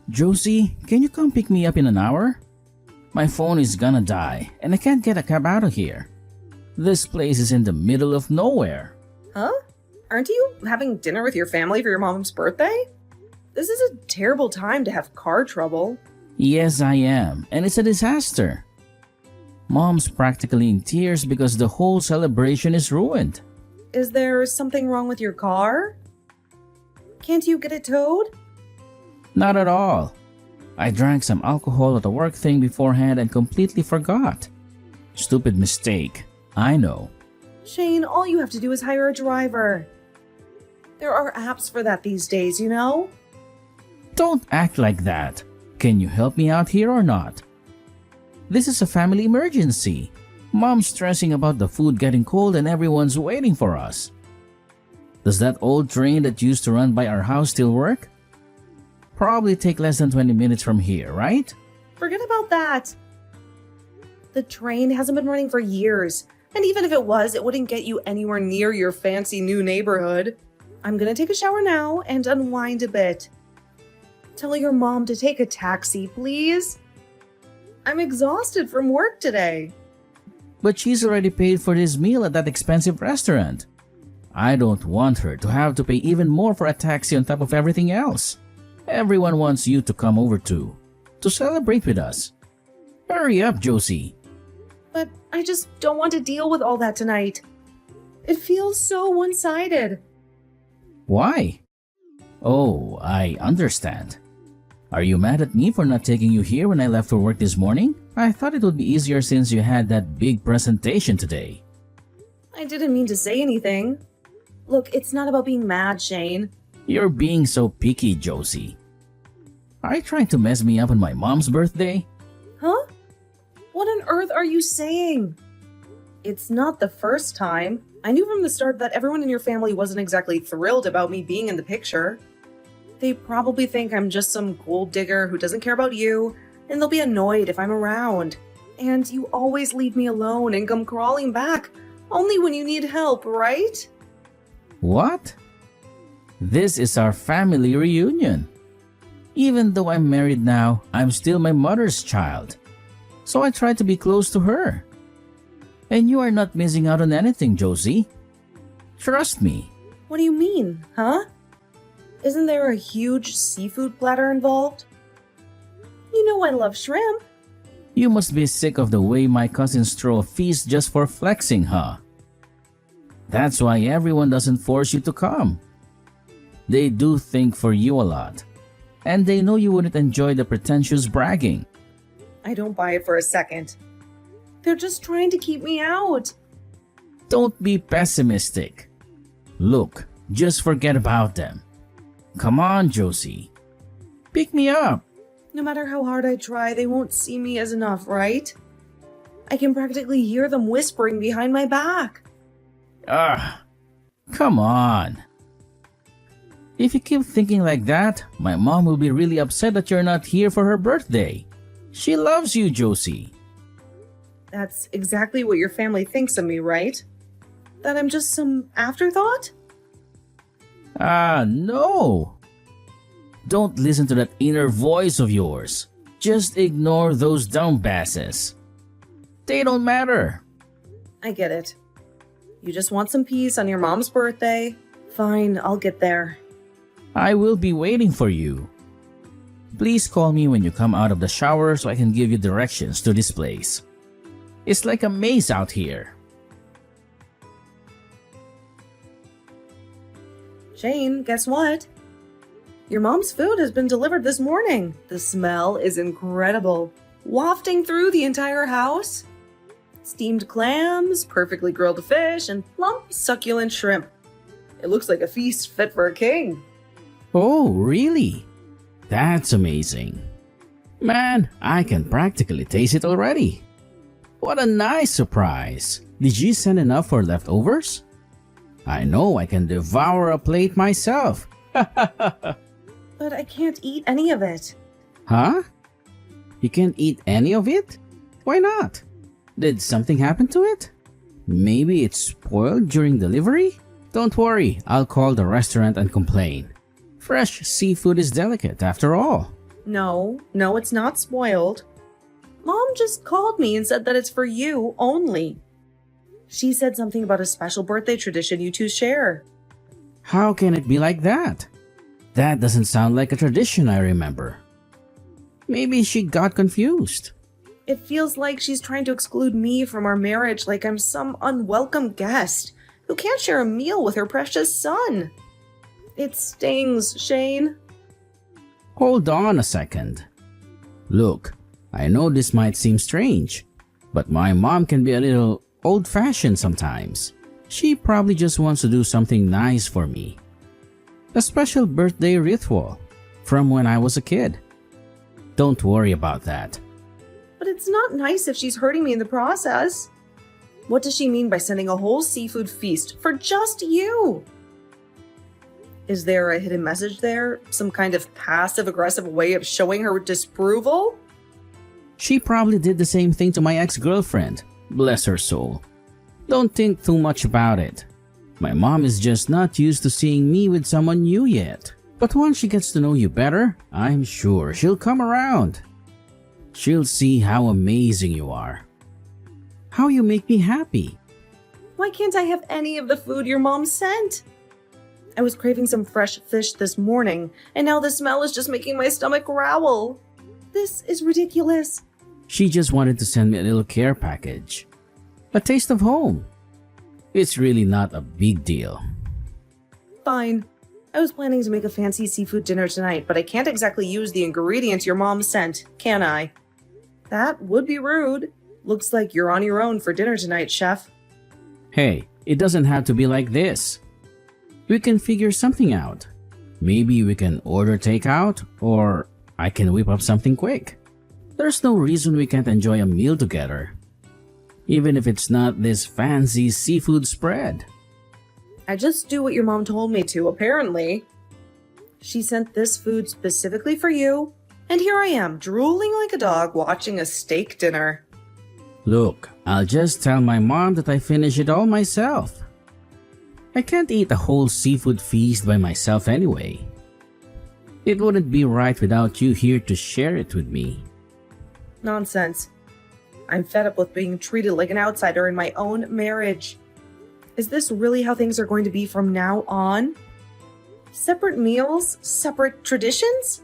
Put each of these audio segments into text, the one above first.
Josie, can you come pick me up in an hour? My phone is gonna die and I can't get a cab out of here. This place is in the middle of nowhere. Huh? Aren't you having dinner with your family for your mom's birthday? This is a terrible time to have car trouble. Yes, I am, and it's a disaster. Mom's practically in tears because the whole celebration is ruined. Is there something wrong with your car? Can't you get it towed? Not at all. I drank some alcohol at a work thing beforehand and completely forgot. Stupid mistake. I know. Shane, all you have to do is hire a driver. There are apps for that these days, you know? Don't act like that. Can you help me out here or not? This is a family emergency. Mom's stressing about the food getting cold and everyone's waiting for us. Does that old train that used to run by our house still work? Probably take less than 20 minutes from here, right? Forget about that. The train hasn't been running for years, and even if it was, it wouldn't get you anywhere near your fancy new neighborhood. I'm gonna take a shower now and unwind a bit. Tell your mom to take a taxi, please. I'm exhausted from work today. But she's already paid for this meal at that expensive restaurant. I don't want her to have to pay even more for a taxi on top of everything else. Everyone wants you to come over to celebrate with us. Hurry up, Josie. But I just don't want to deal with all that tonight. It feels so one-sided. Why? Oh, I understand. Are you mad at me for not taking you here when I left for work this morning? I thought it would be easier since you had that big presentation today. I didn't mean to say anything. Look, it's not about being mad, Shane. You're being so picky, Josie. Are you trying to mess me up on my mom's birthday? Huh? What on earth are you saying? It's not the first time. I knew from the start that everyone in your family wasn't exactly thrilled about me being in the picture. They probably think I'm just some gold digger who doesn't care about you, and they'll be annoyed if I'm around. And you always leave me alone and come crawling back, only when you need help, right? What? This is our family reunion. Even though I'm married now, I'm still my mother's child. So I try to be close to her. And you are not missing out on anything, Josie. Trust me. What do you mean, huh? Isn't there a huge seafood platter involved? You know I love shrimp. You must be sick of the way my cousins throw a feast just for flexing, huh? That's why everyone doesn't force you to come. They do think for you a lot. And they know you wouldn't enjoy the pretentious bragging. I don't buy it for a second. They're just trying to keep me out. Don't be pessimistic. Look, just forget about them. Come on, Josie. Pick me up. No matter how hard I try, they won't see me as enough, right? I can practically hear them whispering behind my back. Come on. If you keep thinking like that, my mom will be really upset that you're not here for her birthday. She loves you, Josie. That's exactly what your family thinks of me, right? That I'm just some afterthought? No. Don't listen to that inner voice of yours. Just ignore those dumb basses. They don't matter. I get it. You just want some peace on your mom's birthday. Fine, I'll get there. I will be waiting for you. Please call me when you come out of the shower so I can give you directions to this place. It's like a maze out here. Shane, guess what? Your mom's food has been delivered this morning. The smell is incredible, wafting through the entire house. Steamed clams, perfectly grilled fish, and plump, succulent shrimp. It looks like a feast fit for a king. Oh, really? That's amazing. Man, I can practically taste it already. What a nice surprise. Did you send enough for leftovers? I know I can devour a plate myself. But I can't eat any of it. Huh? You can't eat any of it? Why not? Did something happen to it? Maybe it's spoiled during delivery? Don't worry, I'll call the restaurant and complain. Fresh seafood is delicate after all. No, no, it's not spoiled. Mom just called me and said that it's for you only. She said something about a special birthday tradition you two share. How can it be like that? That doesn't sound like a tradition I remember. Maybe she got confused. It feels like she's trying to exclude me from our marriage like I'm some unwelcome guest who can't share a meal with her precious son. It stings, Shane. Hold on a second. Look, I know this might seem strange, but my mom can be a little old-fashioned sometimes. She probably just wants to do something nice for me. A special birthday ritual from when I was a kid. Don't worry about that. But it's not nice if she's hurting me in the process. What does she mean by sending a whole seafood feast for just you? Is there a hidden message there? Some kind of passive-aggressive way of showing her disapproval? She probably did the same thing to my ex-girlfriend. Bless her soul. Don't think too much about it. My mom is just not used to seeing me with someone new yet. But once she gets to know you better, I'm sure she'll come around. She'll see how amazing you are. How you make me happy. Why can't I have any of the food your mom sent? I was craving some fresh fish this morning, and now the smell is just making my stomach growl. This is ridiculous. She just wanted to send me a little care package. A taste of home. It's really not a big deal. Fine. I was planning to make a fancy seafood dinner tonight, but I can't exactly use the ingredients your mom sent, can I? That would be rude. Looks like you're on your own for dinner tonight, chef. Hey, it doesn't have to be like this. We can figure something out. Maybe we can order takeout, or I can whip up something quick. There's no reason we can't enjoy a meal together. Even if it's not this fancy seafood spread. I just do what your mom told me to, apparently. She sent this food specifically for you, and here I am, drooling like a dog watching a steak dinner. Look, I'll just tell my mom that I finished it all myself. I can't eat a whole seafood feast by myself anyway. It wouldn't be right without you here to share it with me. Nonsense. I'm fed up with being treated like an outsider in my own marriage. Is this really how things are going to be from now on? Separate meals? Separate traditions?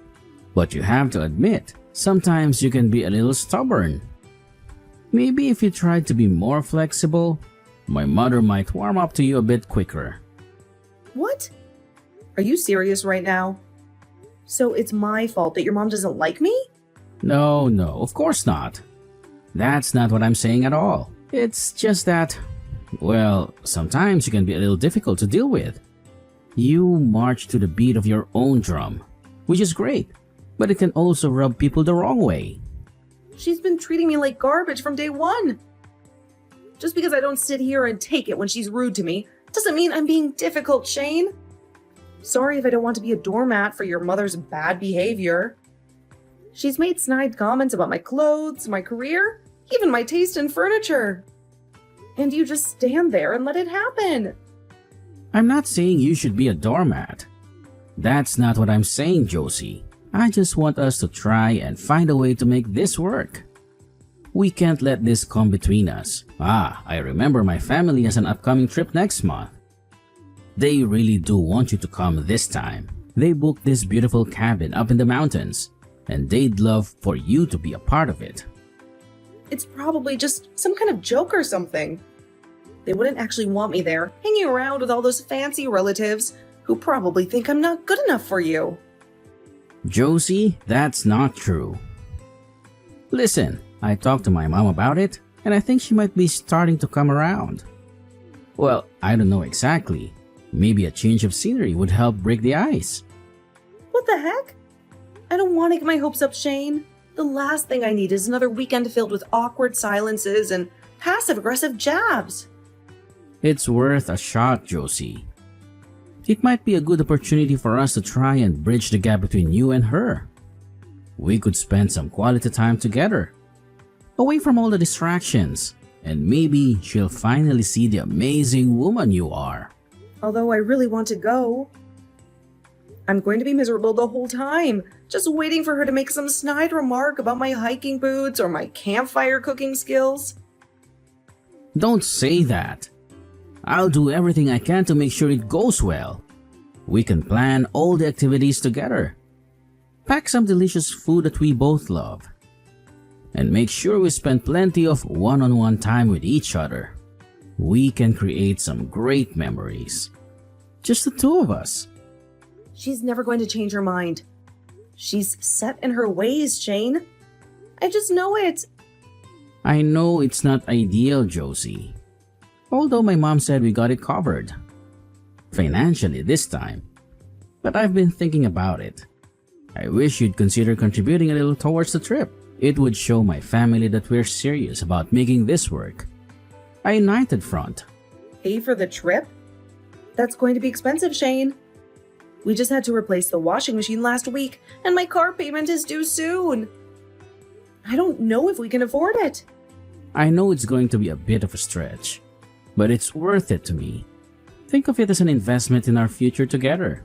But you have to admit, sometimes you can be a little stubborn. Maybe if you tried to be more flexible, my mother might warm up to you a bit quicker. What? Are you serious right now? So it's my fault that your mom doesn't like me? No, of course not. That's not what I'm saying at all. It's just that, well, sometimes you can be a little difficult to deal with. You march to the beat of your own drum, which is great, but it can also rub people the wrong way. She's been treating me like garbage from day one. Just because I don't sit here and take it when she's rude to me doesn't mean I'm being difficult, Shane. Sorry if I don't want to be a doormat for your mother's bad behavior. She's made snide comments about my clothes, my career, even my taste in furniture. And you just stand there and let it happen. I'm not saying you should be a doormat. That's not what I'm saying, Josie. I just want us to try and find a way to make this work. We can't let this come between us. I remember my family has an upcoming trip next month. They really do want you to come this time. They booked this beautiful cabin up in the mountains, and they'd love for you to be a part of it. It's probably just some kind of joke or something. They wouldn't actually want me there, hanging around with all those fancy relatives who probably think I'm not good enough for you. Josie, that's not true. Listen, I talked to my mom about it, and I think she might be starting to come around. Well, I don't know exactly. Maybe a change of scenery would help break the ice. What the heck? I don't want to get my hopes up, Shane. The last thing I need is another weekend filled with awkward silences and passive-aggressive jabs. It's worth a shot, Josie. It might be a good opportunity for us to try and bridge the gap between you and her. We could spend some quality time together, away from all the distractions, and maybe she'll finally see the amazing woman you are. Although I really want to go. I'm going to be miserable the whole time, just waiting for her to make some snide remark about my hiking boots or my campfire cooking skills. Don't say that. I'll do everything I can to make sure it goes well. We can plan all the activities together. Pack some delicious food that we both love. And make sure we spend plenty of one-on-one time with each other. We can create some great memories. Just the two of us. She's never going to change her mind. She's set in her ways, Shane. I just know it. I know it's not ideal, Josie. Although my mom said we got it covered. Financially this time. But I've been thinking about it. I wish you'd consider contributing a little towards the trip. It would show my family that we're serious about making this work. A united front. Pay for the trip? That's going to be expensive, Shane. We just had to replace the washing machine last week, and my car payment is due soon. I don't know if we can afford it. I know it's going to be a bit of a stretch, but it's worth it to me. Think of it as an investment in our future together.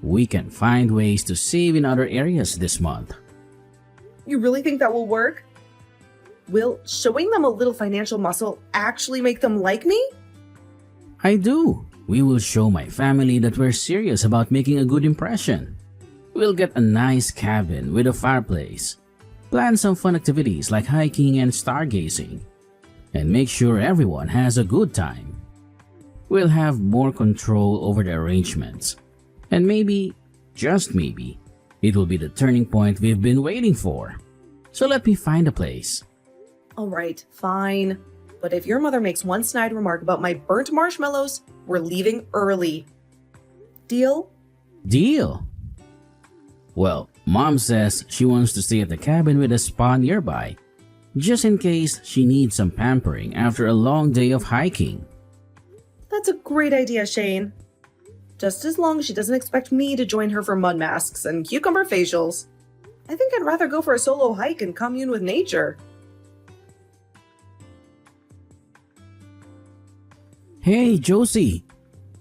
We can find ways to save in other areas this month. You really think that will work? Will showing them a little financial muscle actually make them like me? I do. We will show my family that we're serious about making a good impression. We'll get a nice cabin with a fireplace, plan some fun activities like hiking and stargazing, and make sure everyone has a good time. We'll have more control over the arrangements, and maybe, just maybe, it will be the turning point we've been waiting for. So let me find a place. All right, fine. But if your mother makes one snide remark about my burnt marshmallows, we're leaving early. Deal? Deal. Well, Mom says she wants to stay at the cabin with a spa nearby, just in case she needs some pampering after a long day of hiking. That's a great idea, Shane. Just as long as she doesn't expect me to join her for mud masks and cucumber facials. I think I'd rather go for a solo hike and commune with nature. Hey, Josie.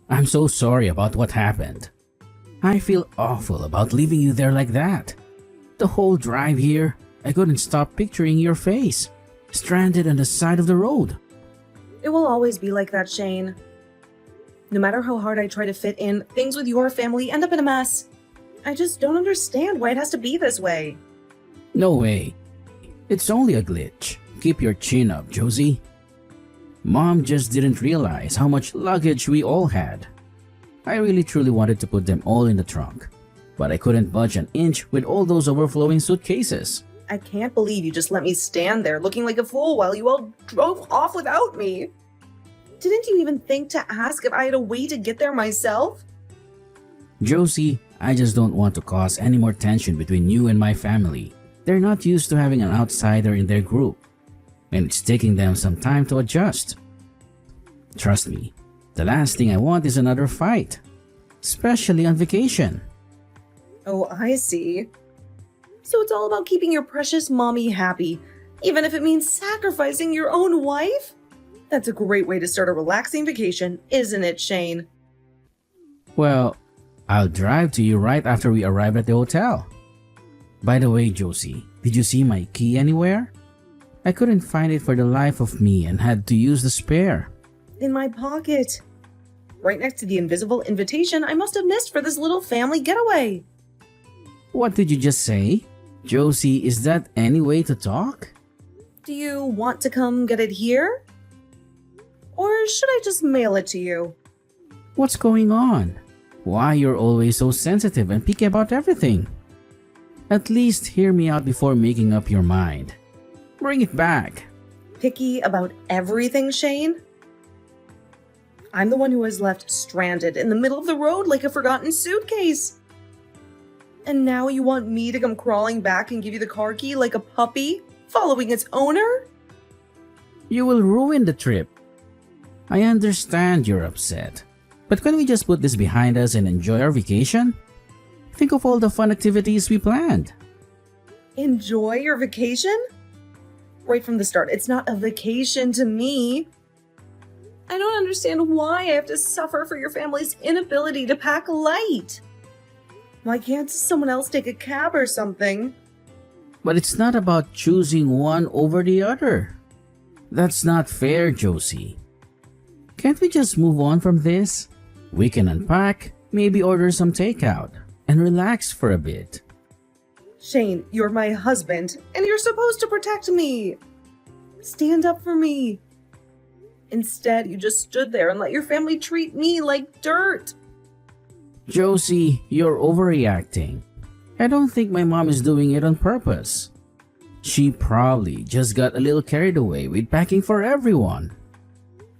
I'm so sorry about what happened. I feel awful about leaving you there like that. The whole drive here, I couldn't stop picturing your face, stranded on the side of the road. It will always be like that, Shane. No matter how hard I try to fit in, things with your family end up in a mess. I just don't understand why it has to be this way. No way. It's only a glitch. Keep your chin up, Josie. Mom just didn't realize how much luggage we all had. I really truly wanted to put them all in the trunk, but I couldn't budge an inch with all those overflowing suitcases. I can't believe you just let me stand there looking like a fool while you all drove off without me. Didn't you even think to ask if I had a way to get there myself? Josie, I just don't want to cause any more tension between you and my family. They're not used to having an outsider in their group, and it's taking them some time to adjust. Trust me, the last thing I want is another fight, especially on vacation. Oh, I see. So it's all about keeping your precious mommy happy, even if it means sacrificing your own wife? That's a great way to start a relaxing vacation, isn't it, Shane? Well, I'll drive to you right after we arrive at the hotel. By the way, Josie, did you see my key anywhere? I couldn't find it for the life of me and had to use the spare. In my pocket. Right next to the invisible invitation I must have missed for this little family getaway. What did you just say? Josie, is that any way to talk? Do you want to come get it here? Or should I just mail it to you? What's going on? Why you're always so sensitive and picky about everything? At least hear me out before making up your mind. Bring it back. Picky about everything, Shane? I'm the one who was left stranded in the middle of the road like a forgotten suitcase. And now you want me to come crawling back and give you the car key like a puppy, following its owner? You will ruin the trip. I understand you're upset, but can we just put this behind us and enjoy our vacation? Think of all the fun activities we planned. Enjoy your vacation? Right from the start, it's not a vacation to me. I don't understand why I have to suffer for your family's inability to pack light. Why can't someone else take a cab or something? But it's not about choosing one over the other. That's not fair, Josie. Can't we just move on from this? We can unpack, maybe order some takeout, and relax for a bit. Shane, you're my husband, and you're supposed to protect me. Stand up for me. Instead, you just stood there and let your family treat me like dirt. Josie, you're overreacting. I don't think my mom is doing it on purpose. She probably just got a little carried away with packing for everyone.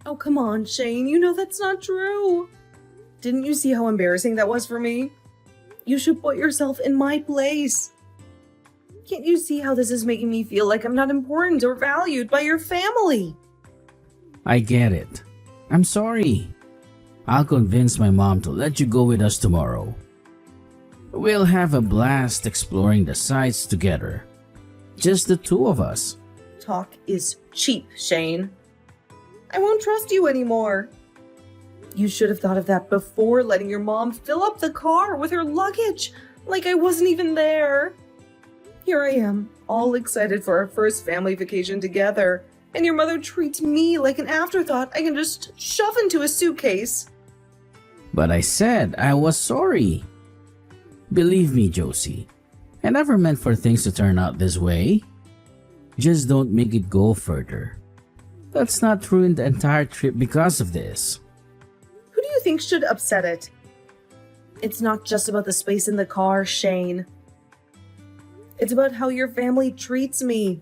Oh, come on, Shane. You know that's not true. Didn't you see how embarrassing that was for me? You should put yourself in my place. Can't you see how this is making me feel like I'm not important or valued by your family? I get it. I'm sorry. I'll convince my mom to let you go with us tomorrow. We'll have a blast exploring the sights together. Just the two of us. Talk is cheap, Shane. I won't trust you anymore. You should have thought of that before letting your mom fill up the car with her luggage, like I wasn't even there. Here I am, all excited for our first family vacation together, and your mother treats me like an afterthought I can just shove into a suitcase. But I said I was sorry. Believe me, Josie, I never meant for things to turn out this way. Just don't make it go further. Let's not ruin the entire trip because of this. Who do you think should upset it? It's not just about the space in the car, Shane. It's about how your family treats me.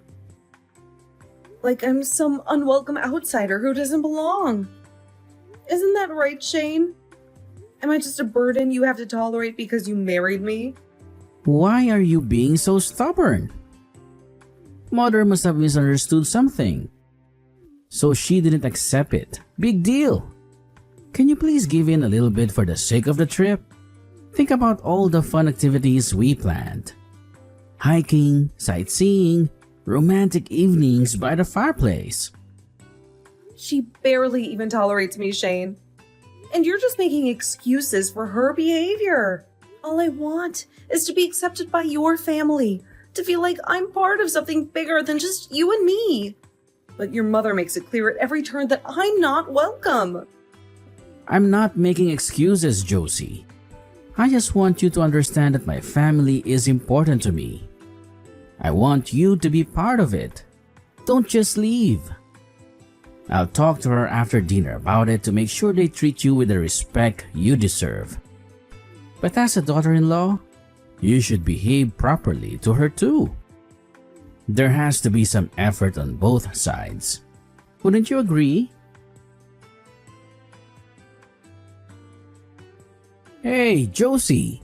Like I'm some unwelcome outsider who doesn't belong. Isn't that right, Shane? Am I just a burden you have to tolerate because you married me? Why are you being so stubborn? Mother must have misunderstood something. So she didn't accept it. Big deal. Can you please give in a little bit for the sake of the trip? Think about all the fun activities we planned. Hiking, sightseeing, romantic evenings by the fireplace. She barely even tolerates me, Shane. And you're just making excuses for her behavior. All I want is to be accepted by your family, to feel like I'm part of something bigger than just you and me. But your mother makes it clear at every turn that I'm not welcome. I'm not making excuses, Josie. I just want you to understand that my family is important to me. I want you to be part of it. Don't just leave. I'll talk to her after dinner about it to make sure they treat you with the respect you deserve. But as a daughter-in-law, you should behave properly to her too. There has to be some effort on both sides. Wouldn't you agree? Hey, Josie!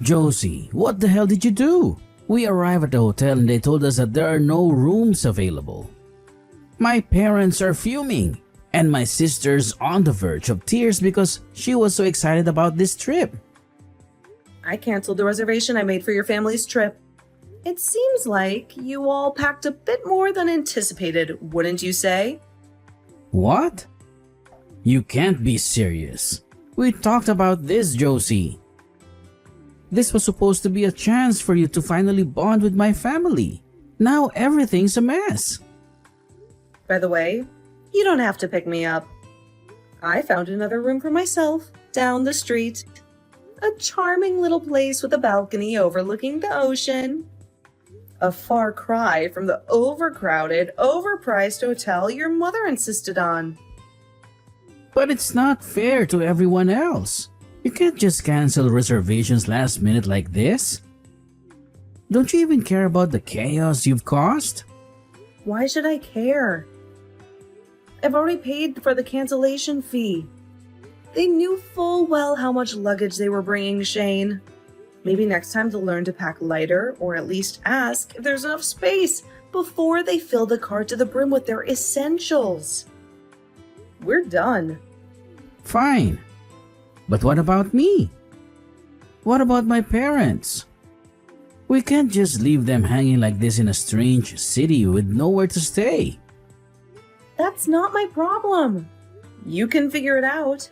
Josie, what the hell did you do? We arrived at the hotel and they told us that there are no rooms available. My parents are fuming, and my sister's on the verge of tears because she was so excited about this trip. I canceled the reservation I made for your family's trip. It seems like you all packed a bit more than anticipated, wouldn't you say? What? You can't be serious. We talked about this, Josie. This was supposed to be a chance for you to finally bond with my family. Now everything's a mess. By the way, you don't have to pick me up. I found another room for myself down the street. A charming little place with a balcony overlooking the ocean. A far cry from the overcrowded, overpriced hotel your mother insisted on. But it's not fair to everyone else. You can't just cancel reservations last minute like this. Don't you even care about the chaos you've caused? Why should I care? I've already paid for the cancellation fee. They knew full well how much luggage they were bringing, Shane. Maybe next time they'll learn to pack lighter, or at least ask if there's enough space before they fill the car to the brim with their essentials. We're done. Fine. But what about me? What about my parents? We can't just leave them hanging like this in a strange city with nowhere to stay. That's not my problem. You can figure it out.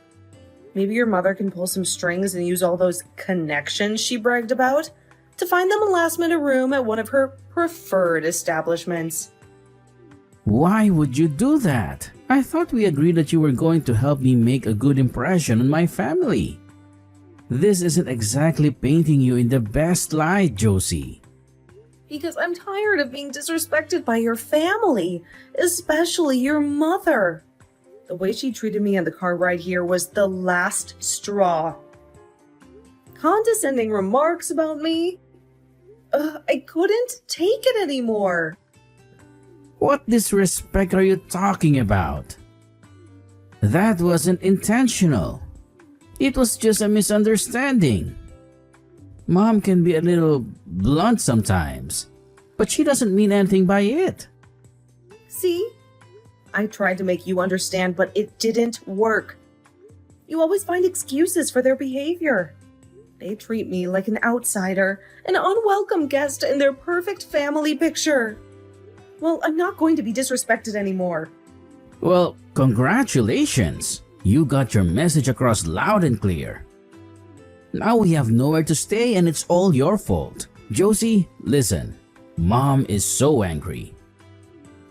Maybe your mother can pull some strings and use all those connections she bragged about to find them a last-minute room at one of her preferred establishments. Why would you do that? I thought we agreed that you were going to help me make a good impression on my family. This isn't exactly painting you in the best light, Josie. Because I'm tired of being disrespected by your family, especially your mother. The way she treated me on the car ride here was the last straw. Condescending remarks about me. I couldn't take it anymore. What disrespect are you talking about? That wasn't intentional. It was just a misunderstanding. Mom can be a little blunt sometimes, but she doesn't mean anything by it. See? I tried to make you understand, but it didn't work. You always find excuses for their behavior. They treat me like an outsider, an unwelcome guest in their perfect family picture. Well, I'm not going to be disrespected anymore. Well, congratulations! You got your message across loud and clear. Now we have nowhere to stay and it's all your fault. Josie, listen. Mom is so angry.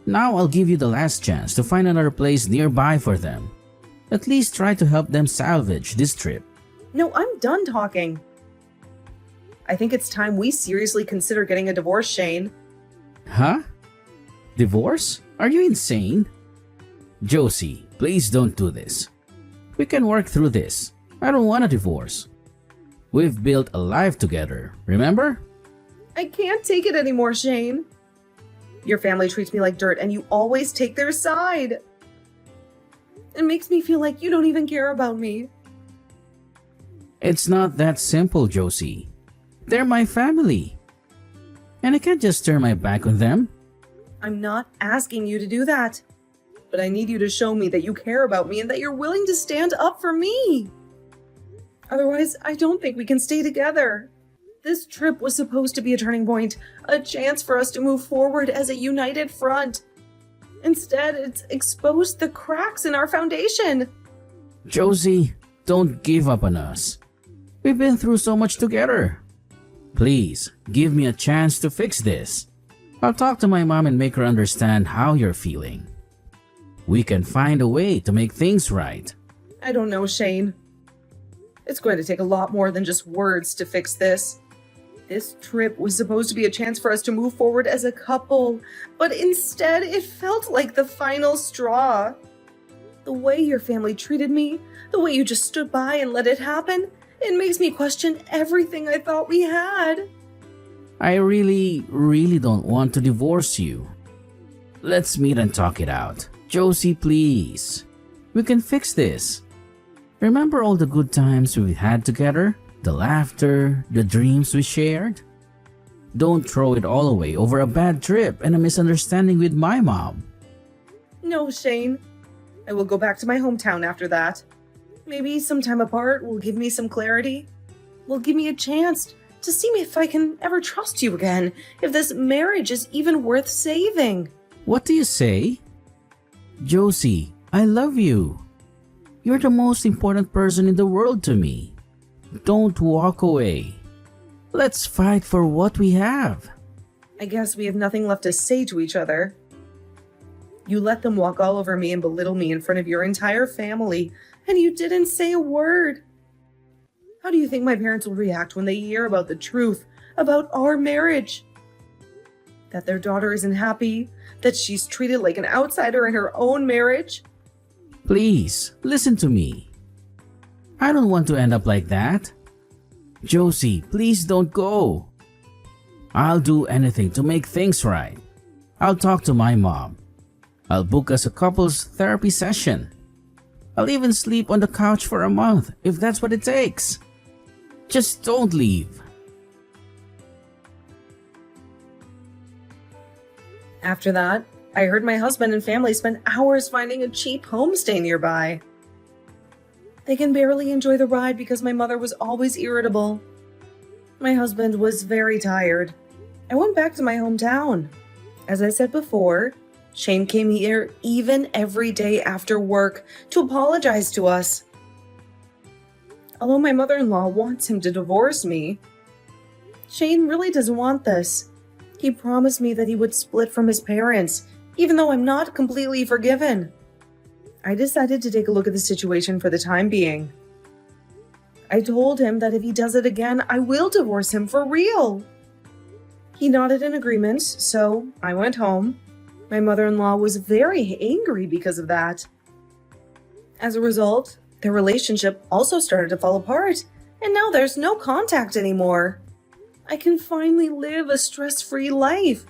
Now I'll give you the last chance to find another place nearby for them. At least try to help them salvage this trip. No, I'm done talking. I think it's time we seriously consider getting a divorce, Shane. Huh? Divorce? Are you insane? Josie, please don't do this. We can work through this. I don't want a divorce. We've built a life together, remember? I can't take it anymore, Shane. Your family treats me like dirt and you always take their side. It makes me feel like you don't even care about me. It's not that simple, Josie. They're my family. And I can't just turn my back on them. I'm not asking you to do that. But I need you to show me that you care about me and that you're willing to stand up for me. Otherwise, I don't think we can stay together. This trip was supposed to be a turning point, a chance for us to move forward as a united front. Instead, it's exposed the cracks in our foundation. Josie, don't give up on us. We've been through so much together. Please, give me a chance to fix this. I'll talk to my mom and make her understand how you're feeling. We can find a way to make things right. I don't know, Shane. It's going to take a lot more than just words to fix this. This trip was supposed to be a chance for us to move forward as a couple, but instead it felt like the final straw. The way your family treated me, the way you just stood by and let it happen, it makes me question everything I thought we had. I really don't want to divorce you. Let's meet and talk it out. Josie, please. We can fix this. Remember all the good times we had together? The laughter, the dreams we shared? Don't throw it all away over a bad trip and a misunderstanding with my mom. No, Shane. I will go back to my hometown after that. Maybe some time apart will give me some clarity. Will give me a chance to see if I can ever trust you again, if this marriage is even worth saving. What do you say? Josie, I love you. You're the most important person in the world to me. Don't walk away. Let's fight for what we have. I guess we have nothing left to say to each other. You let them walk all over me and belittle me in front of your entire family, and you didn't say a word. How do you think my parents will react when they hear about the truth about our marriage? That their daughter isn't happy? That she's treated like an outsider in her own marriage? Please, listen to me. I don't want to end up like that. Josie, please don't go. I'll do anything to make things right. I'll talk to my mom. I'll book us a couples therapy session. I'll even sleep on the couch for a month if that's what it takes. Just don't leave. After that, I heard my husband and family spend hours finding a cheap homestay nearby. They can barely enjoy the ride because my mother was always irritable. My husband was very tired. I went back to my hometown. As I said before, Shane came here even every day after work to apologize to us. Although my mother-in-law wants him to divorce me, Shane really doesn't want this. He promised me that he would split from his parents, even though I'm not completely forgiven. I decided to take a look at the situation for the time being. I told him that if he does it again, I will divorce him for real. He nodded in agreement, so I went home. My mother-in-law was very angry because of that. As a result, their relationship also started to fall apart, and now there's no contact anymore. I can finally live a stress-free life.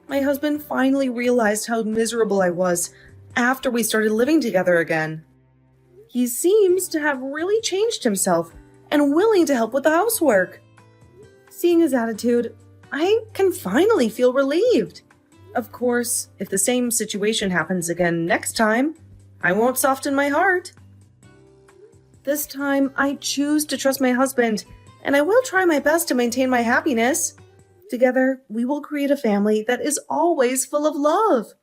My husband finally realized how miserable I was after we started living together again. He seems to have really changed himself and willing to help with the housework. Seeing his attitude, I can finally feel relieved. Of course, if the same situation happens again next time, I won't soften my heart. This time, I choose to trust my husband, and I will try my best to maintain my happiness. Together, we will create a family that is always full of love.